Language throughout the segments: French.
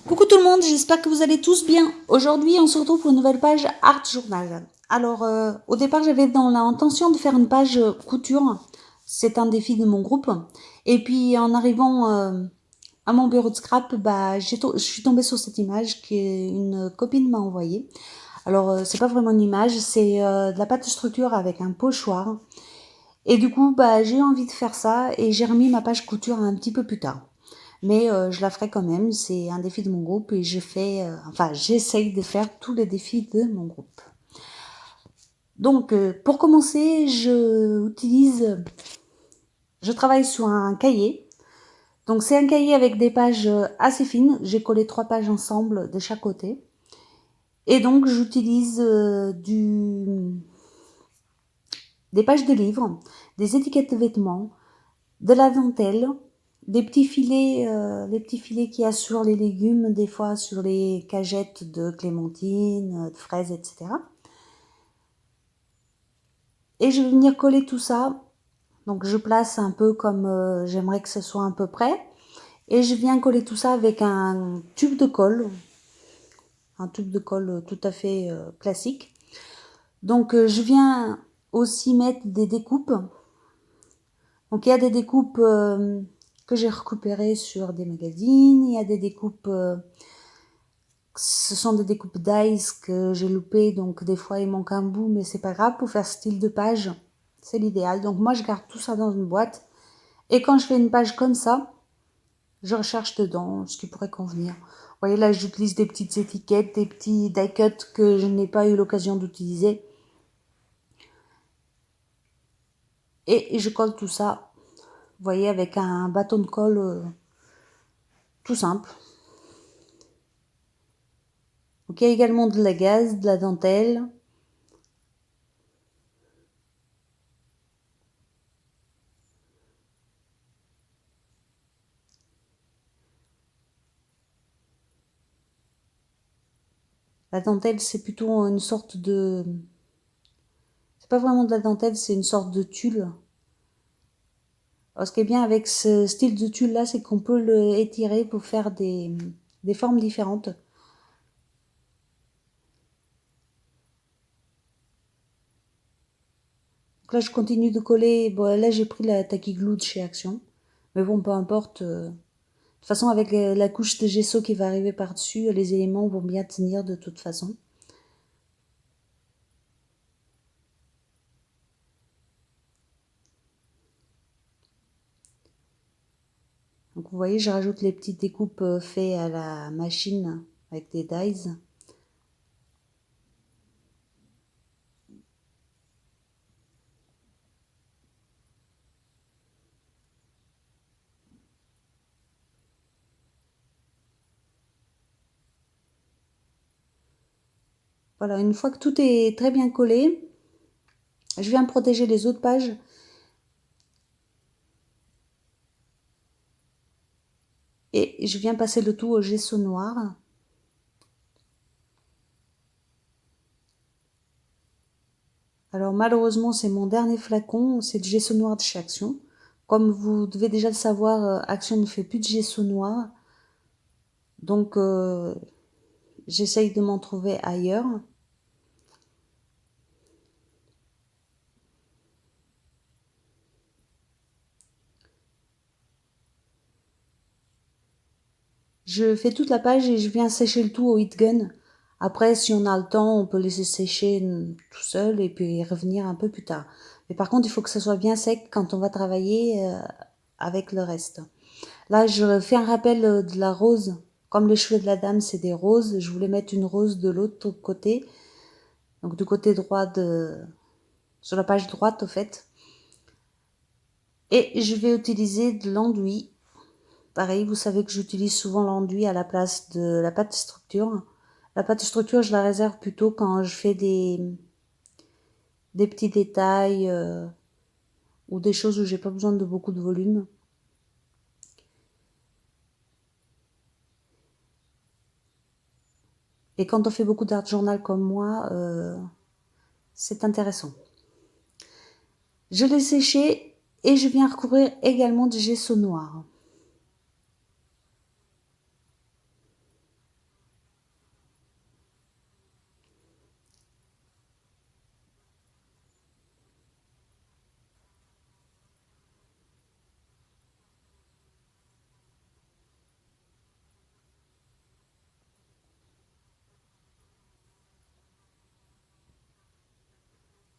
Coucou tout le monde, j'espère que vous allez tous bien. Aujourd'hui, on se retrouve pour une nouvelle page Art Journal. Alors, au départ, j'avais dans l'intention de faire une page couture. C'est un défi de mon groupe. Et puis, en arrivant à mon bureau de scrap, je suis tombée sur cette image qu'une copine m'a envoyée. Alors, c'est pas vraiment une image, c'est de la pâte structure avec un pochoir. Et du coup, j'ai eu envie de faire ça et j'ai remis ma page couture un petit peu plus tard. Mais je la ferai quand même, c'est un défi de mon groupe et j'essaye de faire tous les défis de mon groupe. Donc, pour commencer, je travaille sur un cahier. Donc, c'est un cahier avec des pages assez fines. J'ai collé 3 pages ensemble de chaque côté. Et donc, j'utilise des pages de livres, des étiquettes de vêtements, de la dentelle, les petits filets qu'il y a sur les légumes, des fois sur les cagettes de clémentine, de fraises, etc. Et je vais venir coller tout ça. Donc je place un peu comme j'aimerais que ce soit à peu près. Et je viens coller tout ça avec un tube de colle tout à fait classique. Donc je viens aussi mettre des découpes. Donc il y a des découpes que j'ai récupérées sur des magazines, il y a des découpes, ce sont des découpes d'Ice que j'ai loupées, donc des fois il manque un bout, mais c'est pas grave, pour faire style de page, c'est l'idéal. Donc moi je garde tout ça dans une boîte, et quand je fais une page comme ça, je recherche dedans ce qui pourrait convenir. Vous voyez là, j'utilise des petites étiquettes, des petits die cuts que je n'ai pas eu l'occasion d'utiliser, et je colle tout ça, vous voyez, avec un bâton de colle tout simple. Donc il y a également de la gaze, de la dentelle. La dentelle, c'est plutôt une sorte de... C'est pas vraiment de la dentelle, c'est une sorte de tulle. Alors, ce qui est bien avec ce style de tulle-là, c'est qu'on peut le étirer pour faire des formes différentes. Donc là, je continue de coller. Bon, là, j'ai pris la Tacky Glue de chez Action. Mais bon, peu importe. De toute façon, avec la couche de gesso qui va arriver par-dessus, les éléments vont bien tenir de toute façon. Donc vous voyez, je rajoute les petites découpes faites à la machine avec des dies. Voilà, une fois que tout est très bien collé, je viens protéger les autres pages. Et je viens passer le tout au gesso noir. Alors malheureusement, c'est mon dernier flacon, c'est le gesso noir de chez Action. Comme vous devez déjà le savoir, Action ne fait plus de gesso noir. Donc j'essaye de m'en trouver ailleurs. Je fais toute la page et je viens sécher le tout au heat gun. Après, si on a le temps, on peut laisser sécher tout seul et puis revenir un peu plus tard. Mais par contre, il faut que ça soit bien sec quand on va travailler avec le reste. Là, je fais un rappel de la rose. Comme les cheveux de la dame, c'est des roses, je voulais mettre une rose de l'autre côté. Donc du côté droit sur la page droite, au fait. Et je vais utiliser de l'enduit. Pareil, vous savez que j'utilise souvent l'enduit à la place de la pâte structure. La pâte structure, je la réserve plutôt quand je fais des petits détails ou des choses où j'ai pas besoin de beaucoup de volume. Et quand on fait beaucoup d'art journal comme moi, c'est intéressant. Je l'ai séché et je viens recouvrir également du gesso noir.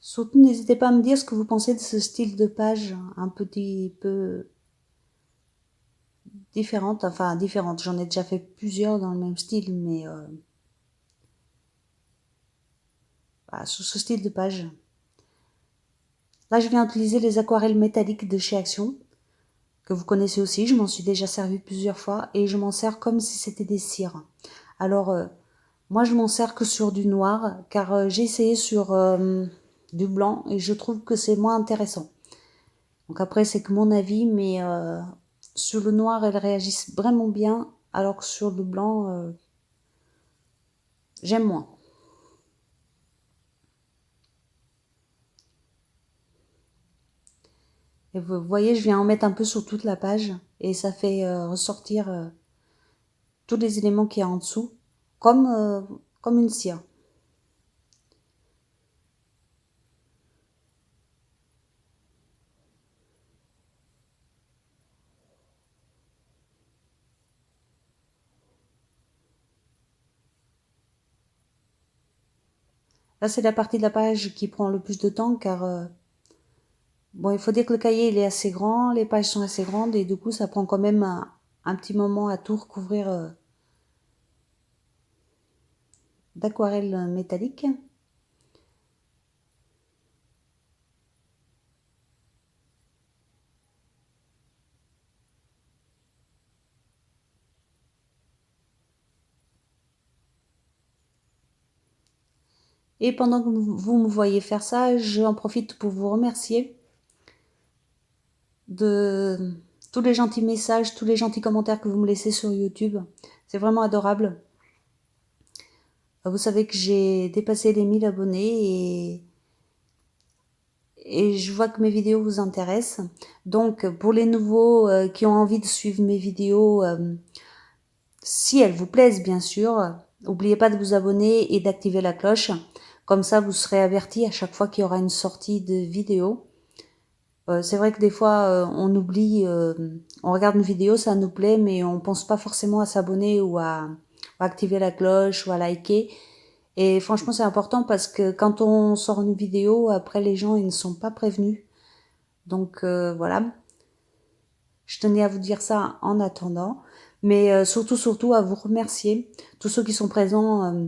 Surtout, n'hésitez pas à me dire ce que vous pensez de ce style de page un petit peu différente. Enfin, différente. J'en ai déjà fait plusieurs dans le même style, mais voilà, sur ce style de page. Là, je viens utiliser les aquarelles métalliques de chez Action, que vous connaissez aussi. Je m'en suis déjà servi plusieurs fois et je m'en sers comme si c'était des cires. Alors, moi, je m'en sers que sur du noir, car j'ai essayé sur du blanc et je trouve que c'est moins intéressant. Donc après, c'est que mon avis, mais sur le noir, elles réagissent vraiment bien, alors que sur le blanc, j'aime moins. Et vous voyez, je viens en mettre un peu sur toute la page, et ça fait ressortir tous les éléments qu'il y a en dessous, comme une cire. Là, c'est la partie de la page qui prend le plus de temps, car bon, il faut dire que le cahier, il est assez grand, les pages sont assez grandes, et du coup, ça prend quand même un petit moment à tout recouvrir d'aquarelle métallique. Et pendant que vous me voyez faire ça, j'en profite pour vous remercier de tous les gentils messages, tous les gentils commentaires que vous me laissez sur YouTube. C'est vraiment adorable. Vous savez que j'ai dépassé les 1000 abonnés et je vois que mes vidéos vous intéressent. Donc, pour les nouveaux qui ont envie de suivre mes vidéos, si elles vous plaisent bien sûr, n'oubliez pas de vous abonner et d'activer la cloche. Comme ça, vous serez averti à chaque fois qu'il y aura une sortie de vidéo. C'est vrai que des fois, on oublie, on regarde une vidéo, ça nous plaît, mais on pense pas forcément à s'abonner ou à activer la cloche ou à liker. Et franchement, c'est important parce que quand on sort une vidéo, après les gens, ils ne sont pas prévenus. Donc voilà, je tenais à vous dire ça en attendant. Mais surtout à vous remercier, tous ceux qui sont présents,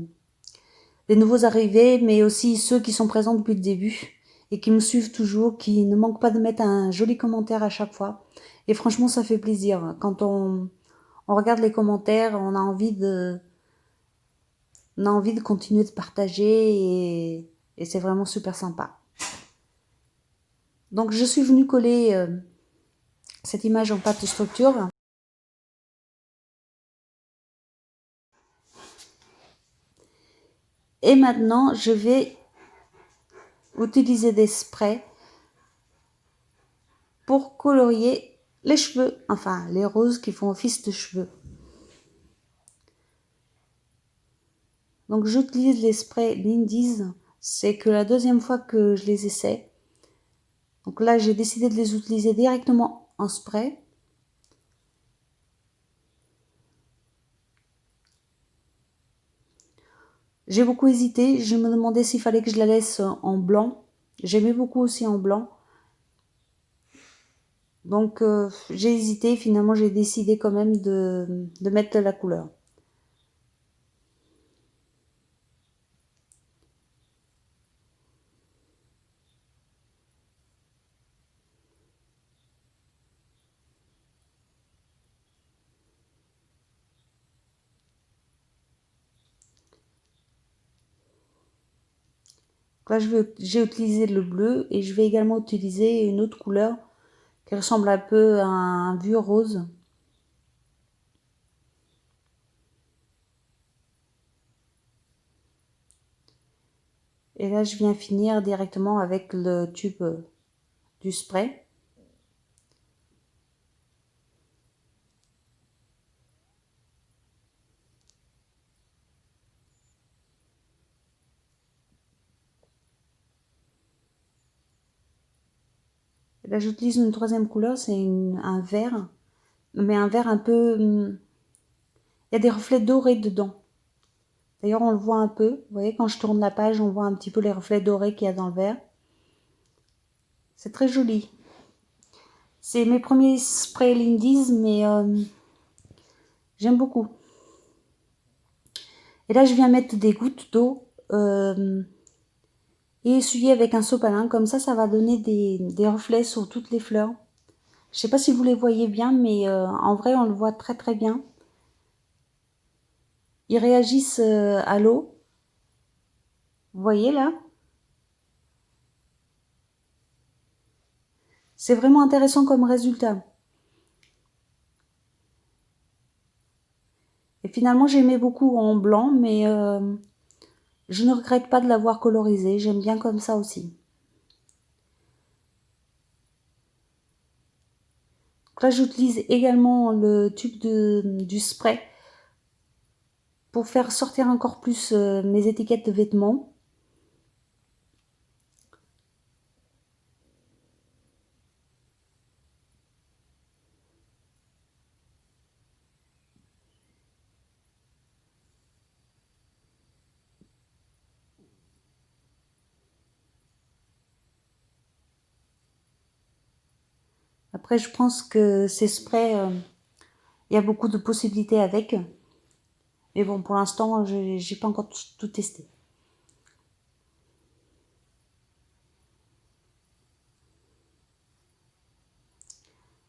les nouveaux arrivés, mais aussi ceux qui sont présents depuis le début et qui me suivent toujours, qui ne manquent pas de mettre un joli commentaire à chaque fois. Et franchement, ça fait plaisir. Quand on regarde les commentaires, on a envie de continuer de partager et c'est vraiment super sympa. Donc je suis venue coller cette image en pâte structure. Et maintenant, je vais utiliser des sprays pour colorier les cheveux, enfin les roses qui font office de cheveux. Donc j'utilise les sprays Lindy's, c'est que la deuxième fois que je les essaie. Donc là, j'ai décidé de les utiliser directement en spray. J'ai beaucoup hésité, je me demandais s'il fallait que je la laisse en blanc. J'aimais beaucoup aussi en blanc. Donc j'ai hésité, finalement j'ai décidé quand même de mettre de la couleur. Là j'ai utilisé le bleu et je vais également utiliser une autre couleur qui ressemble un peu à un vieux rose. Et là je viens finir directement avec le tube du spray. Et là j'utilise une troisième couleur, c'est un vert, mais un vert un peu... il y a des reflets dorés dedans. D'ailleurs on le voit un peu, vous voyez quand je tourne la page on voit un petit peu les reflets dorés qu'il y a dans le vert. C'est très joli. C'est mes premiers sprays Lindy's, mais j'aime beaucoup. Et là, je viens mettre des gouttes d'eau et essuyer avec un sopalin. Comme ça va donner des reflets sur toutes les fleurs. Je sais pas si vous les voyez bien, mais en vrai, on le voit très très bien. Ils réagissent à l'eau. Vous voyez là? C'est vraiment intéressant comme résultat. Et finalement, j'aimais beaucoup en blanc, mais je ne regrette pas de l'avoir colorisé. J'aime bien comme ça aussi. Donc là, j'utilise également le tube du spray pour faire sortir encore plus mes étiquettes de vêtements. Après, je pense que ces sprays, il y a beaucoup de possibilités avec. Mais bon, pour l'instant, j'ai pas encore tout testé.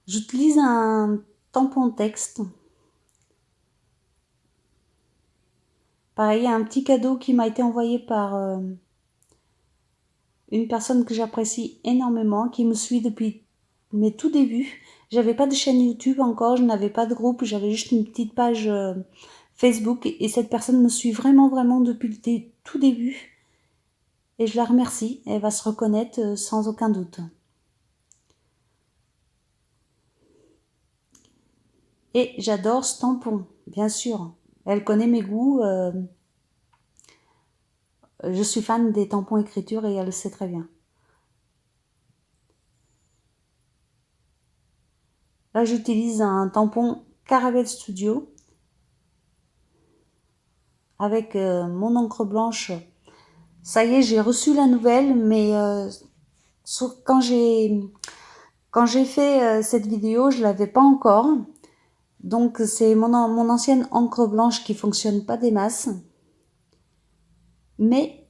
J'utilise un tampon texte. Pareil, un petit cadeau qui m'a été envoyé par une personne que j'apprécie énormément, qui me suit depuis mes tout débuts. J'avais pas de chaîne YouTube encore, je n'avais pas de groupe, j'avais juste une petite page Facebook et cette personne me suit vraiment vraiment depuis le tout début. Et je la remercie, elle va se reconnaître sans aucun doute. Et j'adore ce tampon, bien sûr. Elle connaît mes goûts. Je suis fan des tampons écriture et elle le sait très bien. Là, j'utilise un tampon Caravelle Studio avec mon encre blanche. Ça y est, j'ai reçu la nouvelle, mais quand j'ai fait cette vidéo, je l'avais pas encore. Donc c'est mon ancienne encre blanche qui fonctionne pas des masses. Mais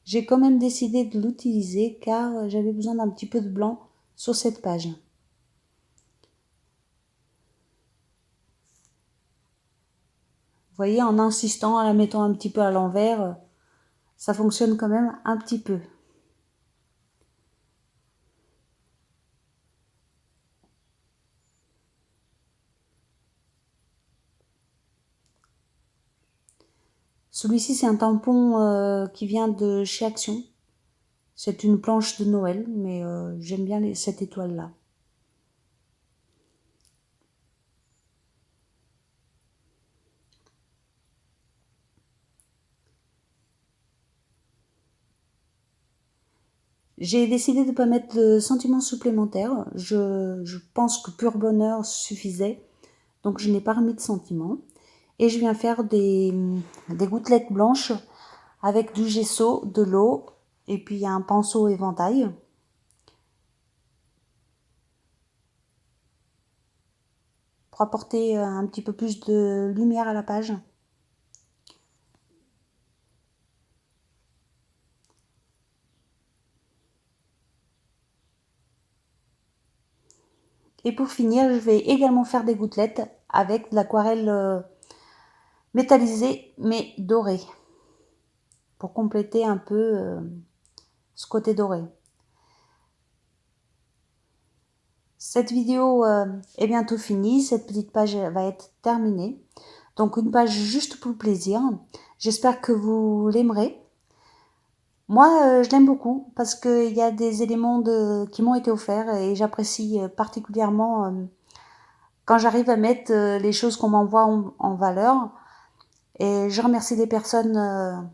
j'ai quand même décidé de l'utiliser car j'avais besoin d'un petit peu de blanc sur cette page. Vous voyez, en insistant, en la mettant un petit peu à l'envers, ça fonctionne quand même un petit peu. Celui-ci, c'est un tampon qui vient de chez Action. C'est une planche de Noël, mais j'aime bien cette étoile-là. J'ai décidé de ne pas mettre de sentiments supplémentaires. Je pense que Pur Bonheur suffisait, donc je n'ai pas remis de sentiments. Et je viens faire des gouttelettes blanches avec du gesso, de l'eau et puis un pinceau éventail. Pour apporter un petit peu plus de lumière à la page. Et pour finir, je vais également faire des gouttelettes avec de l'aquarelle métallisée mais dorée. Pour compléter un peu ce côté doré. Cette vidéo est bientôt finie, cette petite page va être terminée. Donc une page juste pour le plaisir. J'espère que vous l'aimerez. Moi, je l'aime beaucoup parce qu'il y a des éléments qui m'ont été offerts et j'apprécie particulièrement quand j'arrive à mettre les choses qu'on m'envoie en valeur. Et je remercie les personnes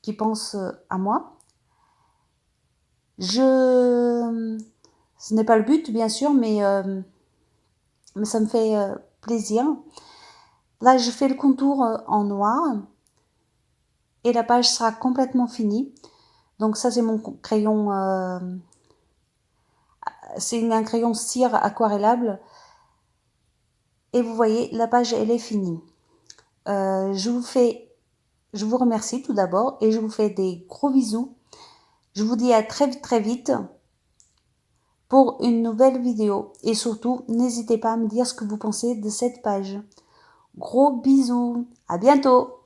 qui pensent à moi. Ce n'est pas le but, bien sûr, mais ça me fait plaisir. Là, je fais le contour en noir et la page sera complètement finie. Donc ça, c'est mon crayon c'est un crayon cire aquarellable. Et vous voyez, la page, elle est finie. Je vous remercie tout d'abord et je vous fais des gros bisous. Je vous dis à très vite pour une nouvelle vidéo. Et surtout, n'hésitez pas à me dire ce que vous pensez de cette page. Gros bisous, à bientôt!